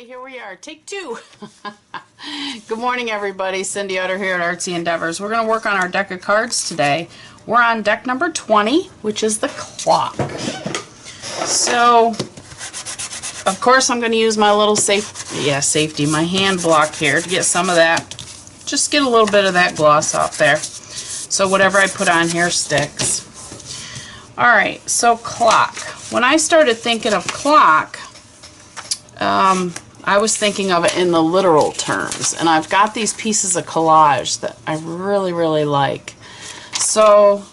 Okay, here we are, take two. Good morning, everybody. Cindy Utter here at Artsy Endeavors. We're going to work on our deck of cards today. We're on deck number 20, which is the clock. So, of course, I'm going to use my little safety, my hand block here to get some of that, just get a little bit of that gloss off there. So whatever I put on here sticks. Alright, so clock. When I started thinking of clock, I was thinking of it in the literal terms, and I've got these pieces of collage that I really, really like. So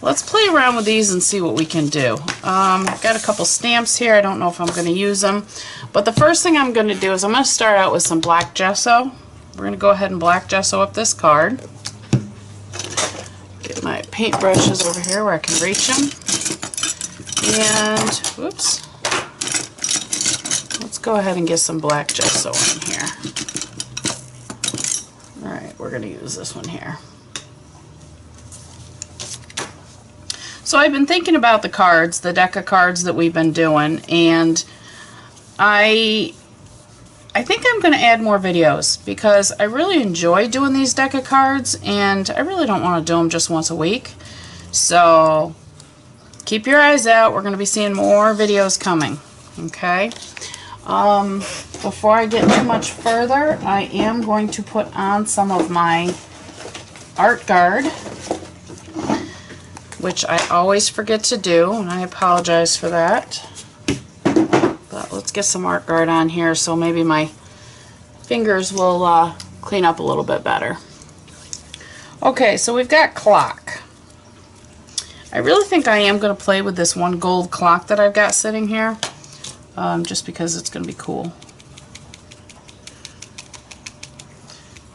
let's play around with these and see what we can do. I've got a couple stamps here. I don't know if I'm going to use them, but the first thing I'm going to do is I'm going to start out with some black gesso. We're going to go ahead and black gesso up this card. Get my paint brushes over here where I can reach them. And, whoops. Let's go ahead and get some black gesso in here. Alright, we're going to use this one here. So I've been thinking about the cards, the deck of cards that we've been doing, and I think I'm going to add more videos because I really enjoy doing these deck of cards, and I really don't want to do them just once a week. So keep your eyes out. We're going to be seeing more videos coming. Okay? Before I get too much further, I am going to put on some of my art guard, which I always forget to do, and I apologize for that. But let's get some art guard on here so maybe my fingers will clean up a little bit better. Okay, so we've got clock. I really think I am going to play with this one gold clock that I've got sitting here. Just because it's going to be cool.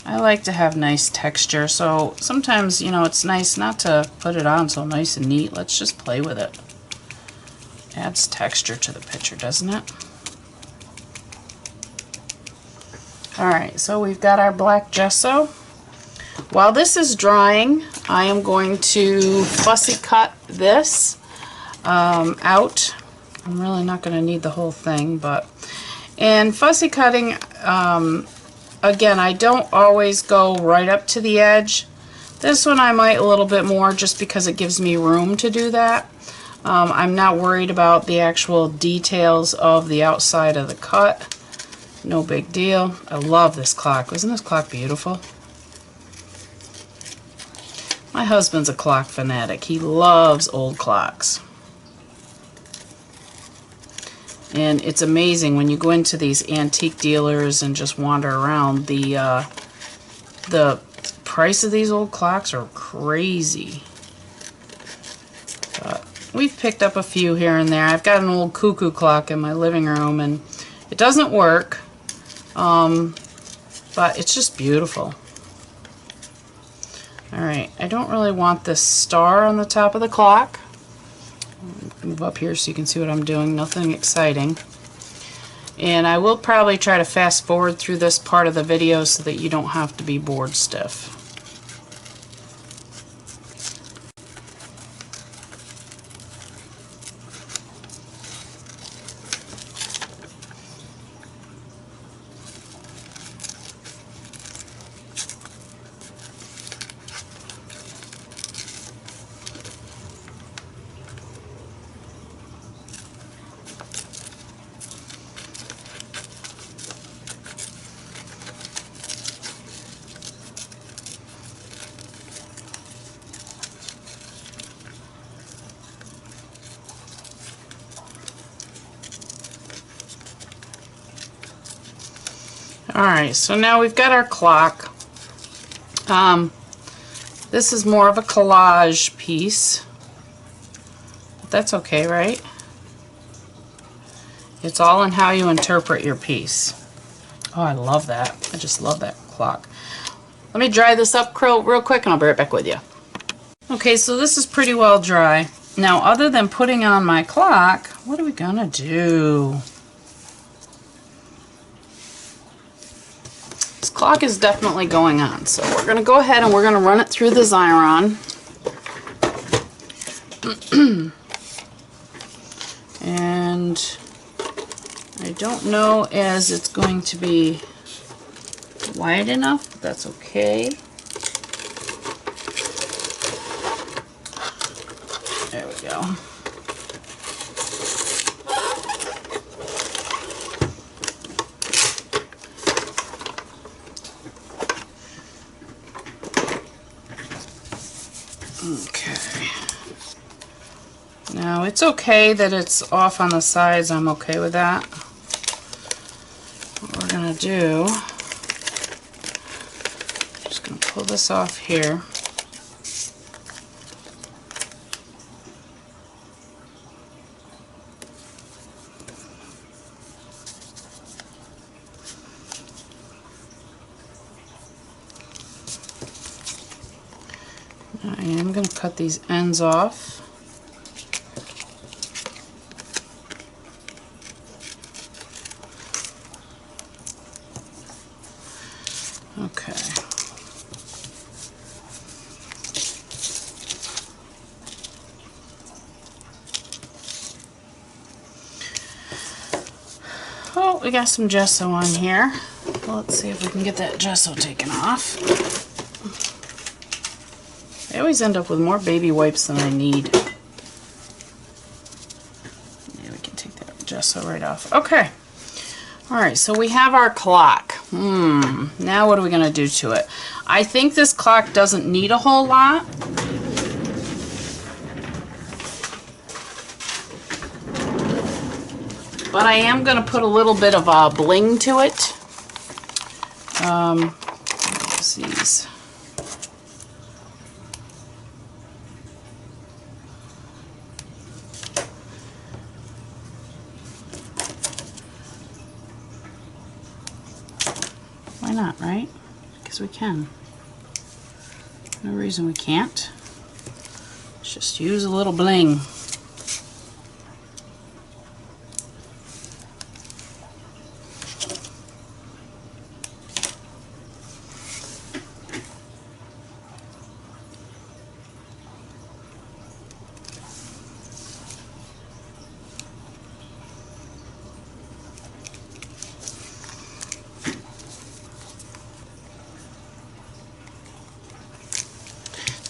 I like to have nice texture, so sometimes, you know, it's nice not to put it on so nice and neat. Let's just play with it. Adds texture to the picture, doesn't it? Alright, so we've got our black gesso. While this is drying, I am going to fussy cut this out. I'm really not going to need the whole thing, but and fussy cutting, again, I don't always go right up to the edge. This one I might a little bit more just because it gives me room to do that. I'm not worried about the actual details of the outside of the cut. No big deal. I love this clock. Isn't this clock beautiful? My husband's a clock fanatic. He loves old clocks. And it's amazing when you go into these antique dealers and just wander around. The price of these old clocks are crazy. But we've picked up a few here and there. I've got an old cuckoo clock in my living room, and it doesn't work, but it's just beautiful. Alright, I don't really want this star on the top of the clock. Move up here so you can see what I'm doing. Nothing exciting. And I will probably try to fast forward through this part of the video so that you don't have to be bored stiff. Alright, so now we've got our clock. This is more of a collage piece. But that's okay, right? It's all in how you interpret your piece. Oh, I love that. I just love that clock. Let me dry this up real quick and I'll be right back with you. Okay, so this is pretty well dry. Now, other than putting on my clock, what are we gonna do? This clock is definitely going on, so we're going to go ahead and we're going to run it through the Xyron. And I don't don't know as it's going to be wide enough, but that's okay. There we go. Okay. Now it's okay that it's off on the sides. I'm okay with that. What we're gonna do, just gonna pull this off here. I am going to cut these ends off. Okay. Oh, we got some gesso on here. Well, let's see if we can get that gesso taken off. I always end up with more baby wipes than I need. Yeah, we can take that gesso right off. Okay. Alright, so we have our clock. Now what are we going to do to it? I think this clock doesn't need a whole lot. But I am going to put a little bit of bling to it. What's these? Why not, right? Because we can. No reason we can't. Let's just use a little bling.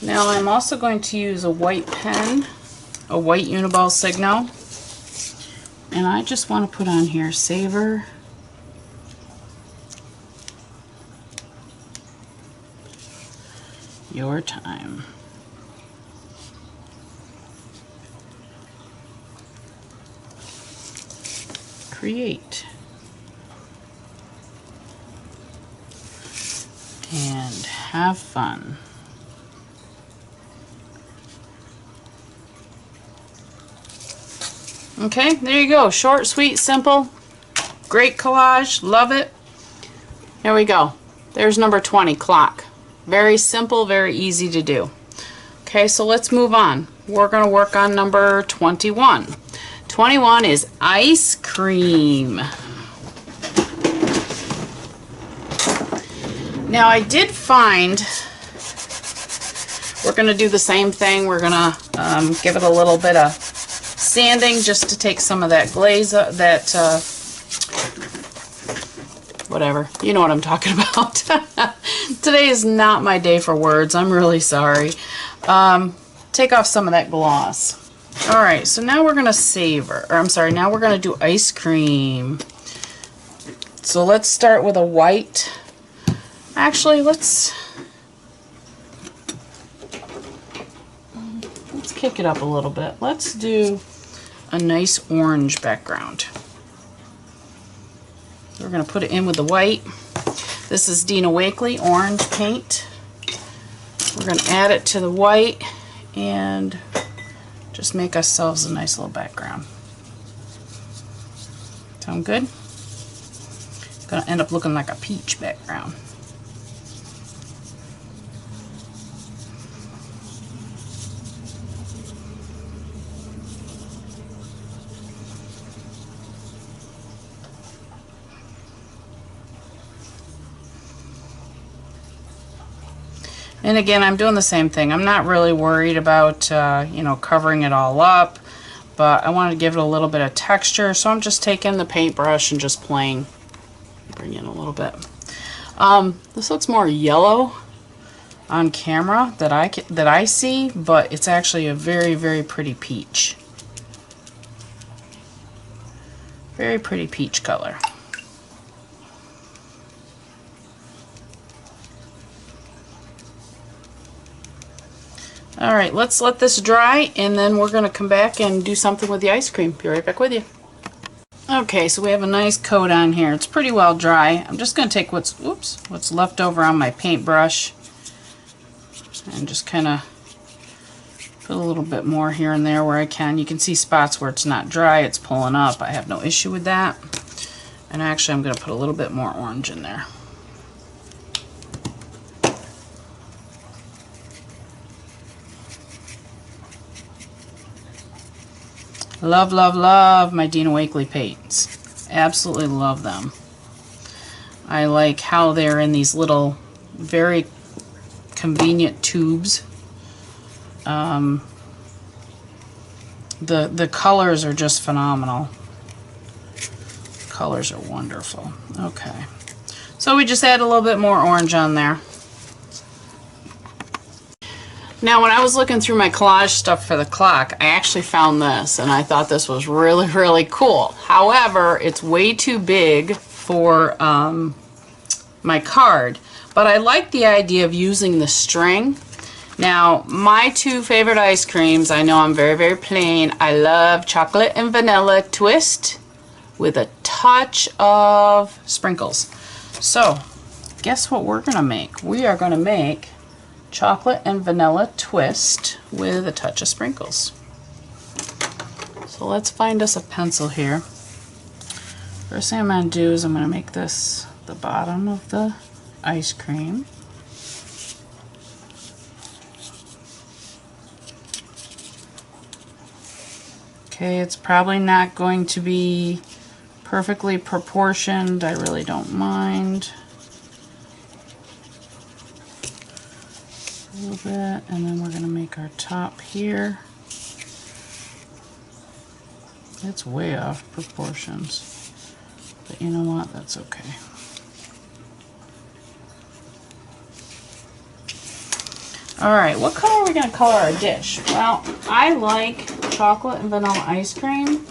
Now I'm also going to use a white pen, a white Uniball Signo, and I just want to put on here, savor your time. Create. And have fun. Okay, there you go. Short, sweet, simple. Great collage. Love it. There we go. There's number 20, clock. Very simple, very easy to do. Okay, so let's move on. We're going to work on number 21. 21 is ice cream. Now I did find, we're going to do the same thing. We're going to give it a little bit of sanding just to take some of that glaze, whatever, you know what I'm talking about. Today is not my day for words. I'm really sorry. Take off some of that gloss. Alright, so now we're going to savor, or I'm sorry, now we're going to do ice cream. So let's start with a white. Actually, let's kick it up a little bit. Let's do a nice orange background. We're going to put it in with the white. This is Dina Wakley orange paint. We're going to add it to the white and just make ourselves a nice little background. Sound good? It's going to end up looking like a peach background. And again, I'm doing the same thing. I'm not really worried about, you know, covering it all up, but I wanted to give it a little bit of texture, so I'm just taking the paintbrush and just playing. Bring in a little bit. This looks more yellow on camera that I see, but it's actually a very, very pretty peach. Very pretty peach color. All right, let's let this dry, and then we're going to come back and do something with the ice cream. Be right back with you. Okay, so we have a nice coat on here. It's pretty well dry. I'm just going to take what's left over on my paintbrush and just kind of put a little bit more here and there where I can. You can see spots where it's not dry, it's pulling up. I have no issue with that. And actually, I'm going to put a little bit more orange in there. Love, love, love my Dina Wakley paints. Absolutely love them. I like how they're in these little, very convenient tubes. The colors are just phenomenal. Colors are wonderful. Okay. So we just add a little bit more orange on there. Now, when I was looking through my collage stuff for the clock, I actually found this, and I thought this was really, really cool. However, it's way too big for my card, but I like the idea of using the string. Now, my two favorite ice creams, I know I'm very, very plain. I love chocolate and vanilla twist with a touch of sprinkles. So, guess what we're going to make? We are going to make chocolate and vanilla twist with a touch of sprinkles. So let's find us a pencil here. First thing I'm going to do is I'm going to make this the bottom of the ice cream. Okay, it's probably not going to be perfectly proportioned. I really don't mind. A little bit, and then we're going to make our top here. It's way off proportions, but you know what, that's okay. Alright, what color are we going to color our dish? Well, I like chocolate and vanilla ice cream,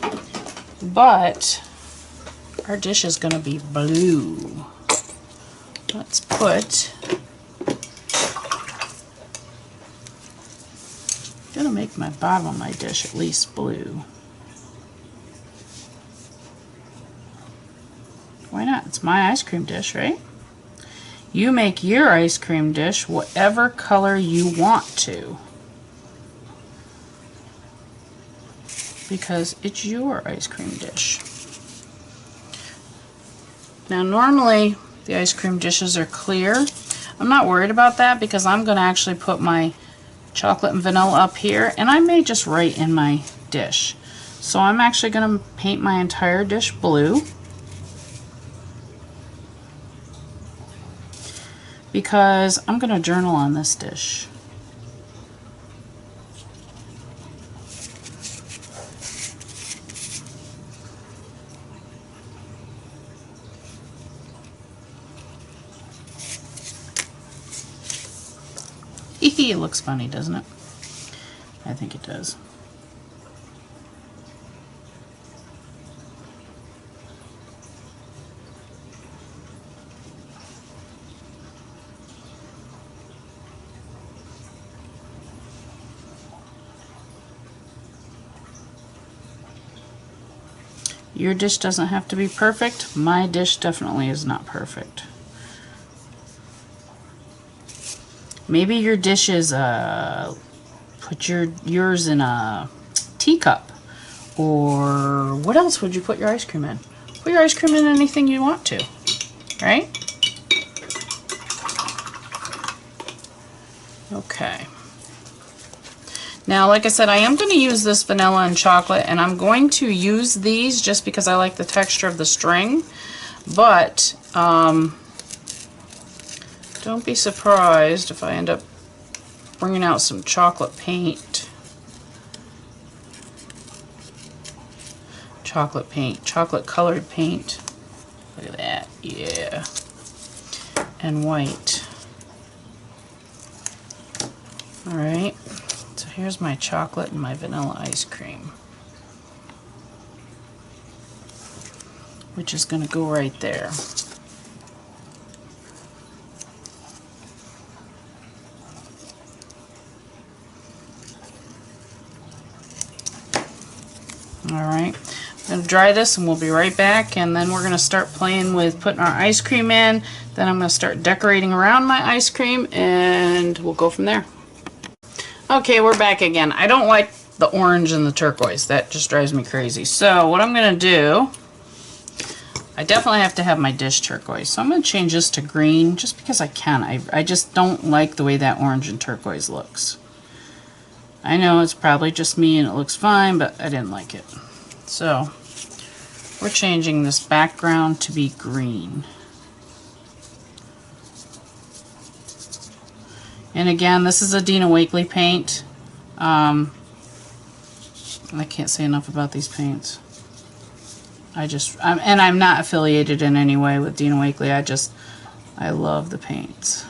but our dish is going to be blue. Let's put... I'm going to make my bottom of my dish at least blue. Why not? It's my ice cream dish, right? You make your ice cream dish whatever color you want to, because it's your ice cream dish. Now, normally the ice cream dishes are clear. I'm not worried about that because I'm going to actually put my chocolate and vanilla up here, and I may just write in my dish. So I'm actually going to paint my entire dish blue because I'm going to journal on this dish. It looks funny, doesn't it? I think it does. Your dish doesn't have to be perfect. My dish definitely is not perfect. Maybe your dish is put yours in a teacup, or what else would you put your ice cream in? Put your ice cream in anything you want to, right? Okay. Now, like I said, I am going to use this vanilla and chocolate, and I'm going to use these just because I like the texture of the string, but don't be surprised if I end up bringing out some chocolate paint. chocolate paint, chocolate colored paint. Look at that, yeah. And white. All right, so here's my chocolate and my vanilla ice cream, which is going to go right there. Alright, I'm going to dry this and we'll be right back, and then we're going to start playing with putting our ice cream in. Then I'm going to start decorating around my ice cream and we'll go from there. Okay, we're back again. I don't like the orange and the turquoise. That just drives me crazy. So what I'm going to do, I definitely have to have my dish turquoise. So I'm going to change this to green just because I can. I just don't like the way that orange and turquoise looks. I know it's probably just me and it looks fine, but I didn't like it. So we're changing this background to be green. And again, this is a Dina Wakley paint. I can't say enough about these paints. And I'm not affiliated in any way with Dina Wakley. I love the paints.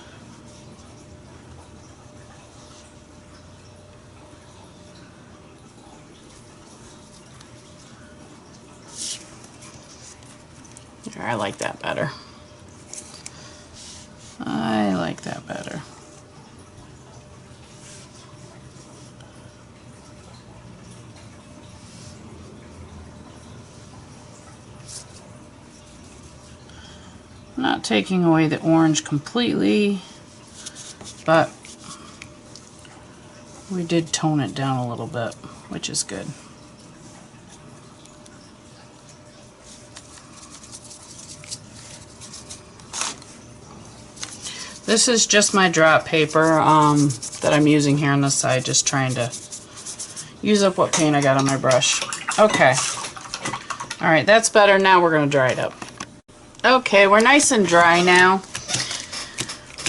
I like that better. I like that better. I'm not taking away the orange completely, but we did tone it down a little bit, which is good. This is just my drop paper that I'm using here on this side, just trying to use up what paint I got on my brush. Okay. Alright, that's better. Now we're going to dry it up. Okay, we're nice and dry now.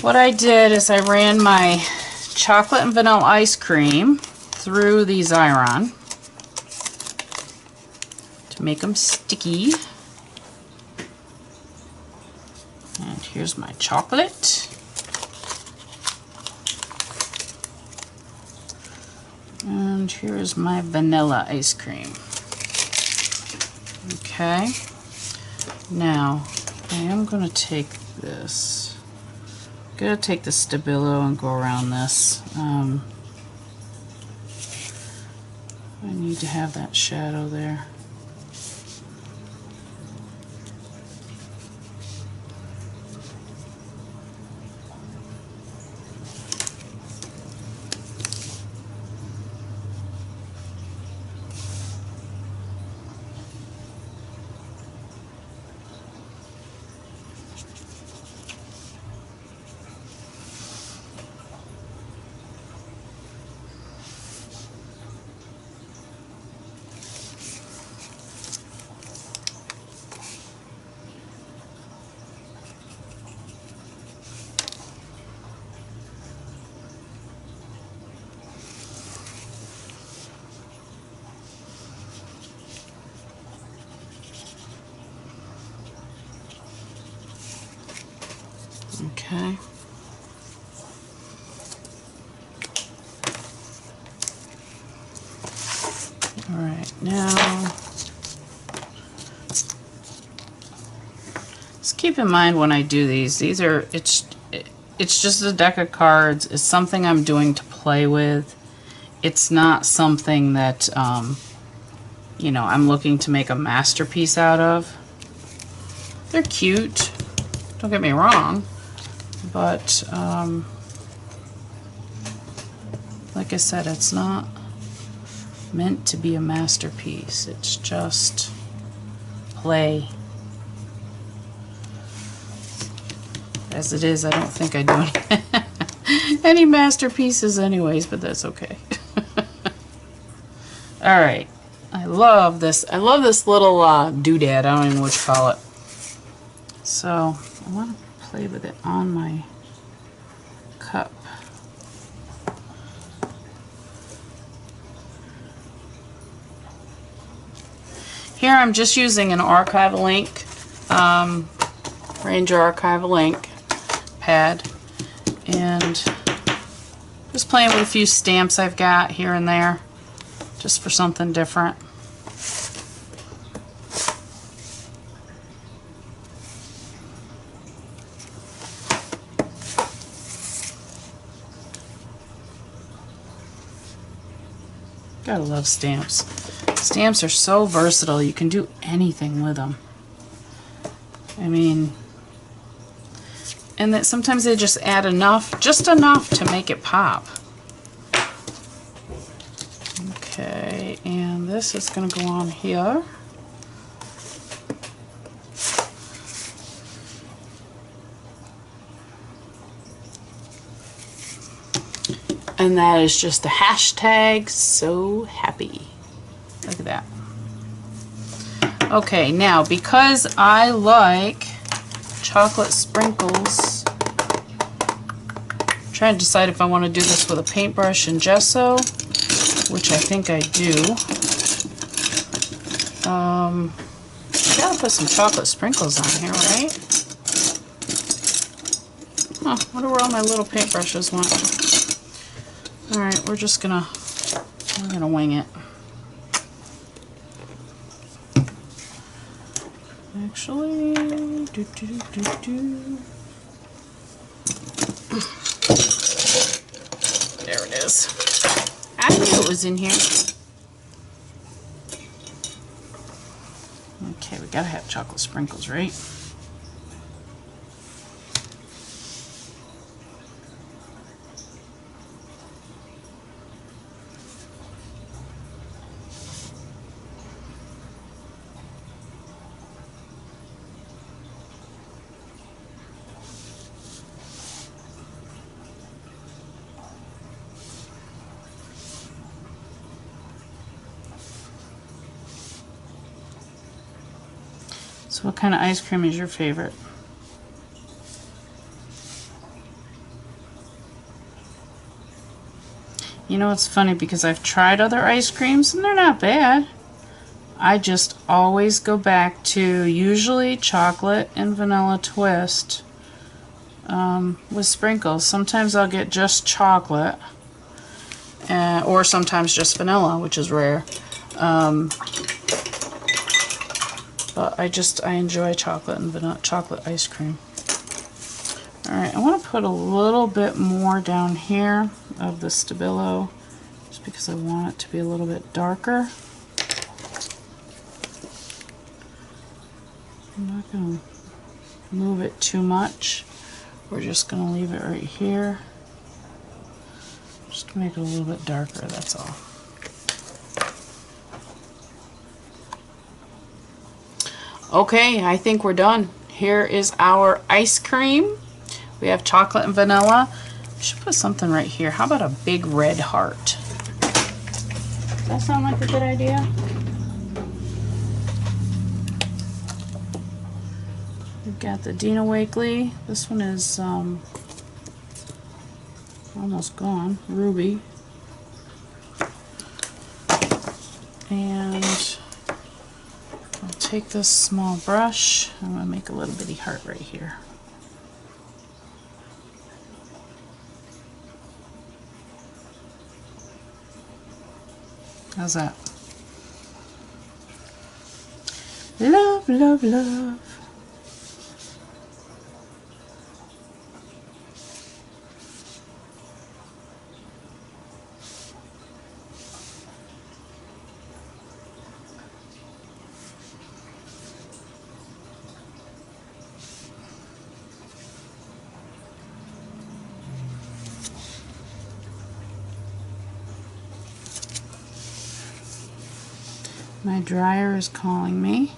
What I did is I ran my chocolate and vanilla ice cream through the Xyron to make them sticky. And here's my chocolate. And here's my vanilla ice cream. Okay. Now, I am going to take this. I'm going to take the Stabilo and go around this. I need to have that shadow there. Okay. All right, now just keep in mind when I do these are, it's just a deck of cards. It's something I'm doing to play with. It's not something that, you know, I'm looking to make a masterpiece out of. They're cute, don't get me wrong, but like I said, it's not meant to be a masterpiece. It's just play. As it is, I don't think I do any masterpieces anyways, but that's okay. Alright, I love this. I love this little doodad. I don't even know what you call it. So I want to play with it on my cup. Here I'm just using an archival ink, Ranger archival ink pad, and just playing with a few stamps I've got here and there, just for something different. Gotta love stamps. Stamps are so versatile. You can do anything with them. I mean, and that sometimes they just add enough, just enough to make it pop. Okay, and this is going to go on here. And that is just the hashtag so happy. Look at that. Okay, now because I like chocolate sprinkles, I'm trying to decide if I want to do this with a paintbrush and gesso, which I think I do. I gotta put some chocolate sprinkles on here, right? Huh, I wonder where all my little paintbrushes went. Alright, we're gonna wing it. Actually, there it is. I knew it was in here. Okay, we gotta have chocolate sprinkles, right? So what kind of ice cream is your favorite? You know, it's funny because I've tried other ice creams and they're not bad. I just always go back to usually chocolate and vanilla twist with sprinkles. Sometimes I'll get just chocolate or sometimes just vanilla, which is rare. But I enjoy chocolate and vanilla chocolate ice cream. Alright, I want to put a little bit more down here of the Stabilo, just because I want it to be a little bit darker. I'm not going to move it too much. We're just going to leave it right here. Just to make it a little bit darker, that's all. Okay, I think we're done. Here is our ice cream. We have chocolate and vanilla. I should put something right here. How about a big red heart? Does that sound like a good idea? We've got the Dina Wakley. This one is almost gone. Ruby. And I'll take this small brush. I'm going to make a little bitty heart right here. How's that? Love, love, love. My dryer is calling me.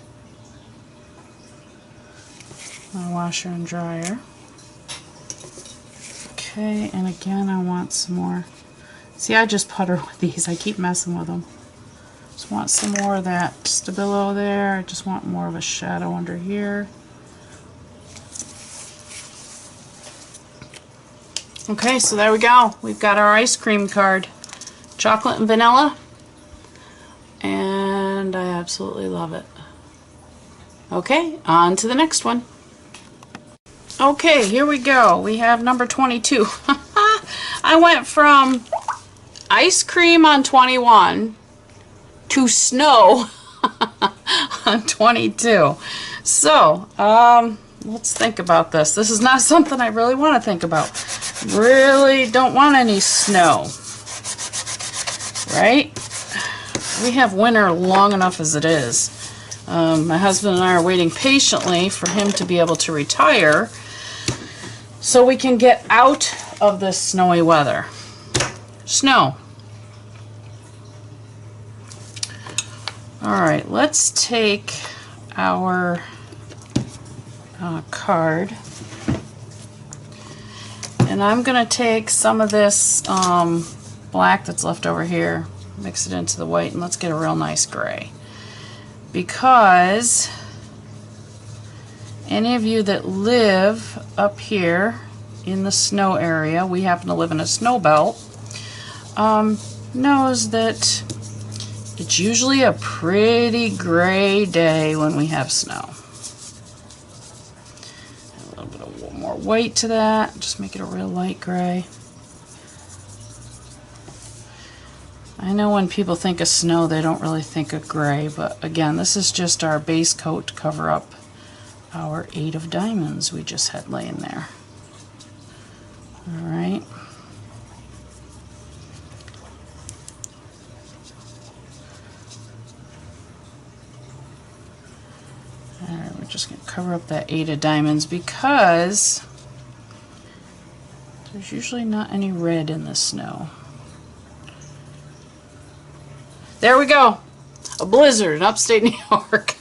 My washer and dryer. Okay, and again I want some more. See, I just putter with these. I keep messing with them. Just want some more of that Stabilo there. I just want more of a shadow under here. Okay, so there we go. We've got our ice cream card. Chocolate and vanilla. And I absolutely love it. Okay, on to the next one. Okay, here we go. We have number 22. I went from ice cream on 21 to snow on 22. So, let's think about this. This is not something I really want to think about. Really don't want any snow. Right? We have winter long enough as it is. My husband and I are waiting patiently for him to be able to retire so we can get out of this snowy weather. Snow. Alright, let's take our card, and I'm going to take some of this black that's left over here, mix it into the white, and let's get a real nice gray. Because any of you that live up here in the snow area, we happen to live in a snow belt, knows that it's usually a pretty gray day when we have snow. A little bit of more white to that, just make it a real light gray. I know when people think of snow, they don't really think of gray, but again, this is just our base coat to cover up our 8 of diamonds we just had laying there. Alright. Alright, we're just going to cover up that 8 of diamonds because there's usually not any red in the snow. There we go. A blizzard in upstate New York.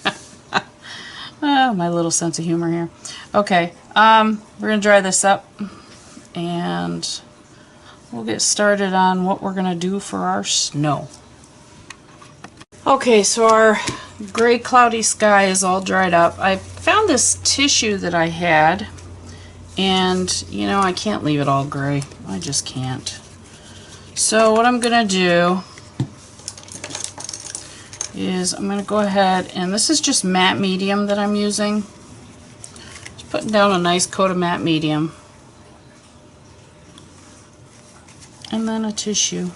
Oh, my little sense of humor here. Okay, we're going to dry this up and we'll get started on what we're going to do for our snow. Okay, so our gray cloudy sky is all dried up. I found this tissue that I had, and you know, I can't leave it all gray. I just can't. So what I'm going to do is I'm going to go ahead, and this is just matte medium that I'm using. Just putting down a nice coat of matte medium. And then a tissue.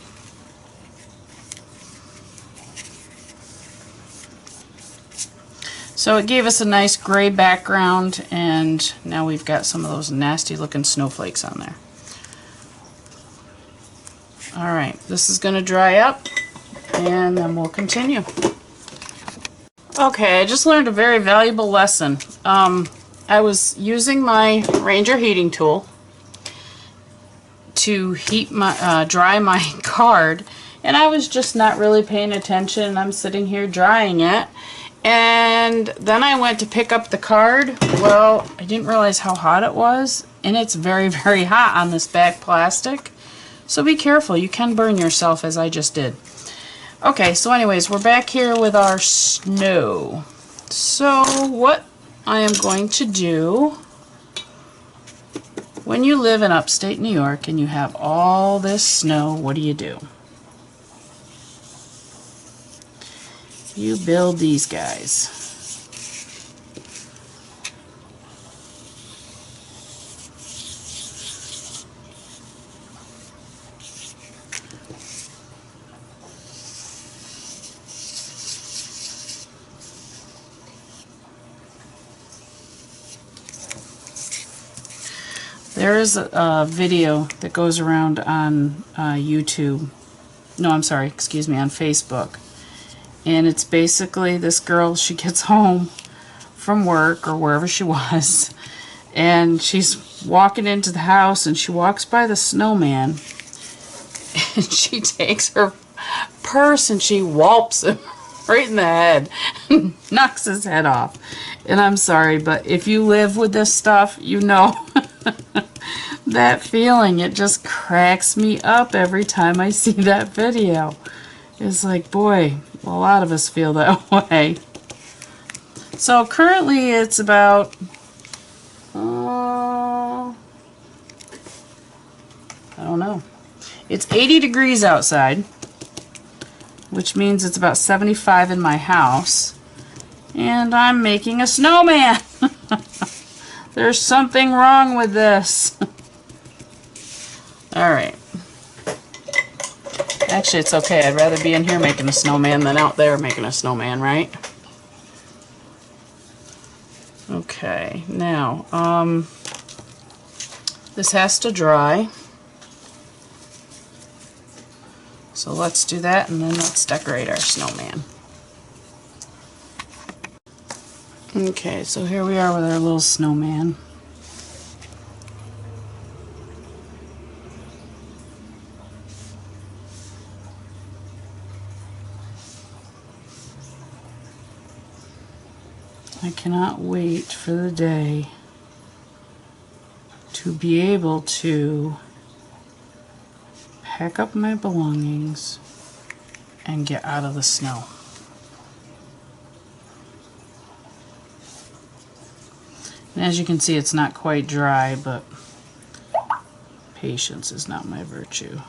So it gave us a nice gray background, and now we've got some of those nasty looking snowflakes on there. Alright, this is going to dry up, and then we'll continue. Okay, I just learned a very valuable lesson. I was using my Ranger heating tool to heat my dry my card, and I was just not really paying attention. I'm sitting here drying it, and then I went to pick up the card. Well, I didn't realize how hot it was, and it's very, very hot on this back plastic. So be careful, you can burn yourself, as I just did. Okay, so anyways, we're back here with our snow. So what I am going to do, when you live in upstate New York and you have all this snow, what do? You build these guys. There is a video that goes around on YouTube. No, I'm sorry, excuse me, on Facebook. And it's basically this girl, she gets home from work or wherever she was, and she's walking into the house, and she walks by the snowman, and she takes her purse and she whalps him right in the head, knocks his head off. And I'm sorry, but if you live with this stuff, you know that feeling. It just cracks me up every time I see that video. It's like, boy, a lot of us feel that way. So currently it's about I don't know. It's 80 degrees outside, which means it's about 75 in my house. And I'm making a snowman. There's something wrong with this. Alright. Actually, it's okay. I'd rather be in here making a snowman than out there making a snowman, right? Okay, now, this has to dry. So let's do that, and then let's decorate our snowman. Okay, so here we are with our little snowman. I cannot wait for the day to be able to pack up my belongings and get out of the snow. And as you can see, it's not quite dry, but patience is not my virtue.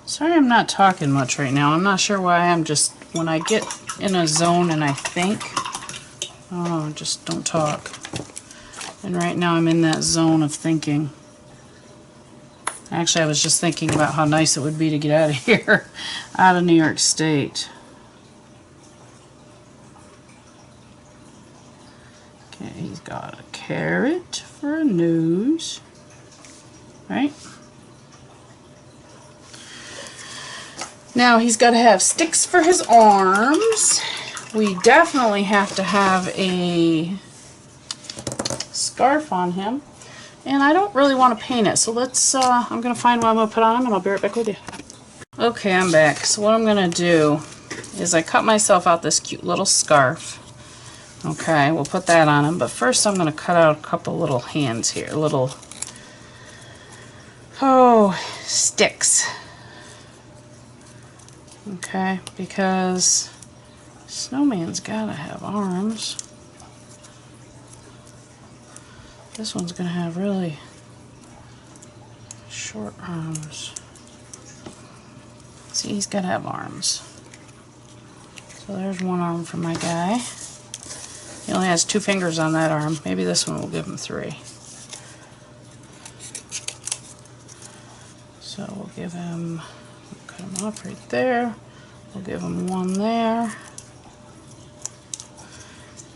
Sorry I'm not talking much right now. I'm not sure why. I'm just, when I get in a zone and I think, oh, just don't talk. And right now I'm in that zone of thinking. Actually, I was just thinking about how nice it would be to get out of here, out of New York State. Okay, he's got a carrot for a nose, right? Now he's got to have sticks for his arms. We definitely have to have a scarf on him. And I don't really want to paint it, so let's, I'm going to find what I'm going to put on him and I'll be right back with you. Okay, I'm back. So what I'm going to do is I cut myself out this cute little scarf. Okay, we'll put that on him, but first I'm going to cut out a couple little hands here, little, sticks. Okay, because snowman's gotta have arms. This one's gonna have really short arms. See, he's gotta have arms. So there's one arm for my guy. He only has 2 fingers on that arm. Maybe this one will give him 3. So we'll give him, cut him off right there. We'll give him 1 there.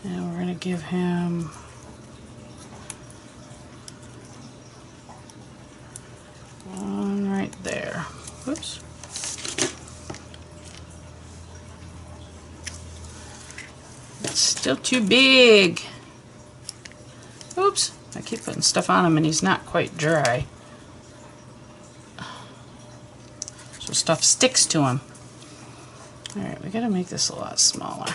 And we're going to give him one right there. Oops. It's still too big. Oops. I keep putting stuff on him and he's not quite dry. So stuff sticks to him. Alright, we gotta make this a lot smaller.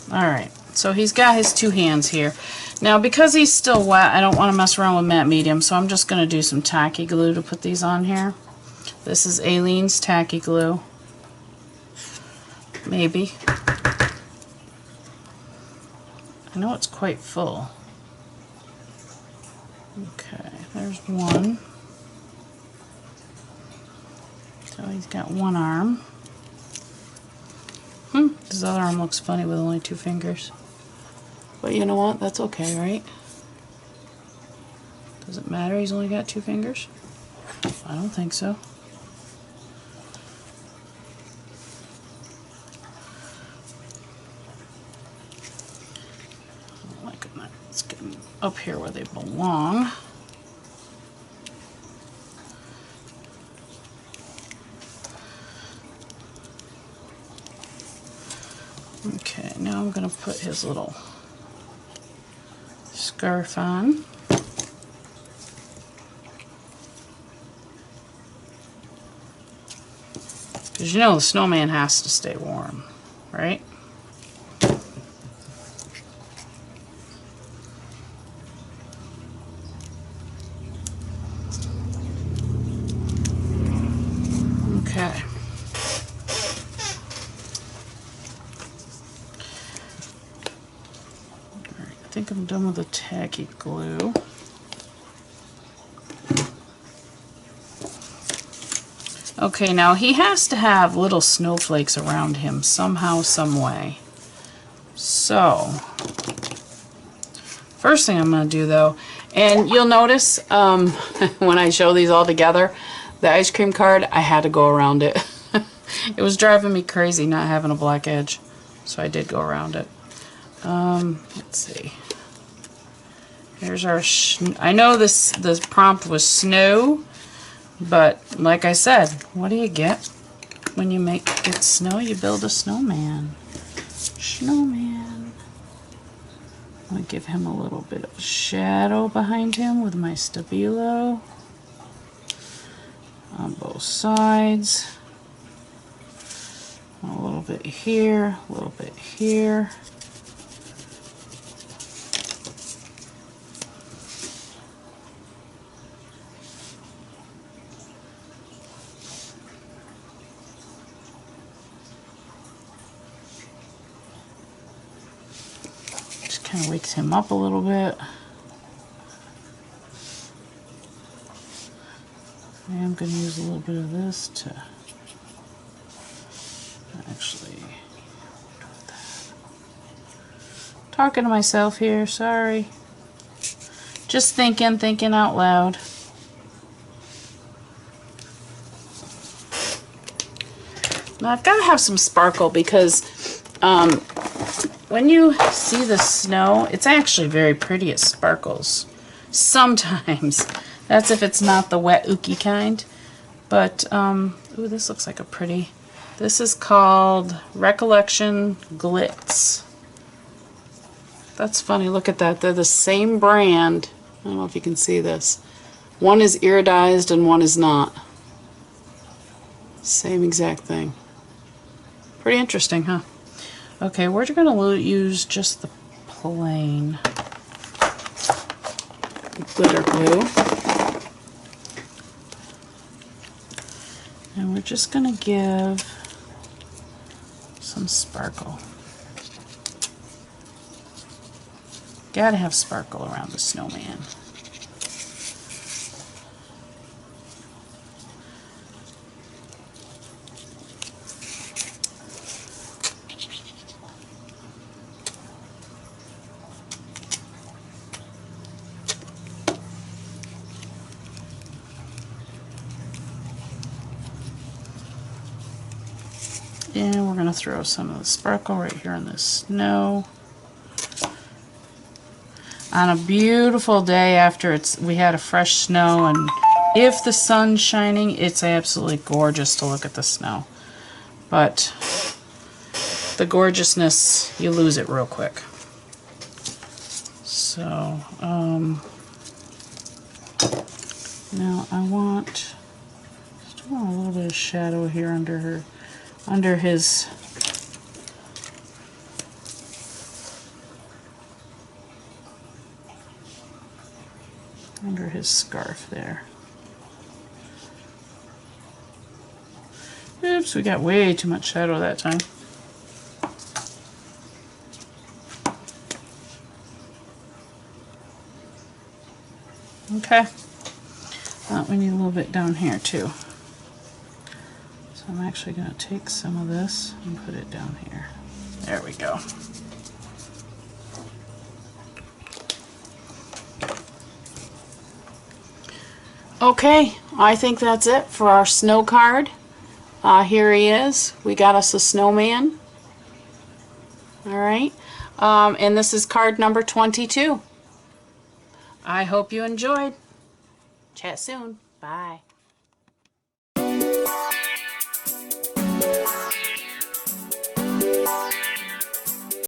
Alright, so he's got his 2 hands here. Now because he's still wet, I don't want to mess around with matte medium, so I'm just gonna do some tacky glue to put these on here. This is Aleene's tacky glue. Maybe. I know it's quite full. Okay, there's one. So he's got 1 arm. His other arm looks funny with only 2 fingers. But you know what? That's okay, right? Does it matter he's only got 2 fingers? I don't think so. Let's get them up here where they belong. Okay, now I'm going to put his little scarf on. Because you know the snowman has to stay warm, right? Okay. Alright, I think I'm done with the tacky glue. Okay, now he has to have little snowflakes around him somehow, some way. So, first thing I'm going to do though, and you'll notice when I show these all together, the ice cream card, I had to go around it. It was driving me crazy not having a black edge, so I did go around it. Let's see. Here's our, I know this prompt was snow, but like I said, what do you get when you get snow? You build a snowman. Snowman. I'm going to give him a little bit of shadow behind him with my Stabilo on both sides. A little bit here, a little bit here. Kind of wakes him up a little bit. I am going to use a little bit of this to actually do that. Talking to myself here, sorry. Just thinking out loud. Now I've got to have some sparkle because when you see the snow, it's actually very pretty. It sparkles. Sometimes. That's if it's not the wet ooky kind. But, ooh, this looks like a pretty. This is called Recollection Glitz. That's funny. Look at that. They're the same brand. I don't know if you can see this. One is iridized and one is not. Same exact thing. Pretty interesting, huh? Okay, we're going to use just the plain glitter glue. And we're just going to give some sparkle. Gotta have sparkle around the snowman. And we're going to throw some of the sparkle right here in the snow. On a beautiful day after we had a fresh snow, and if the sun's shining, it's absolutely gorgeous to look at the snow. But the gorgeousness, you lose it real quick. So, now I want a little bit of shadow here under his scarf there. Oops, we got way too much shadow that time. Okay. We need a little bit down here too. So I'm actually going to take some of this and put it down here. There we go. Okay, I think that's it for our snow card. Here he is. We got us a snowman. Alright. And this is card number 22. I hope you enjoyed. Chat soon. Bye.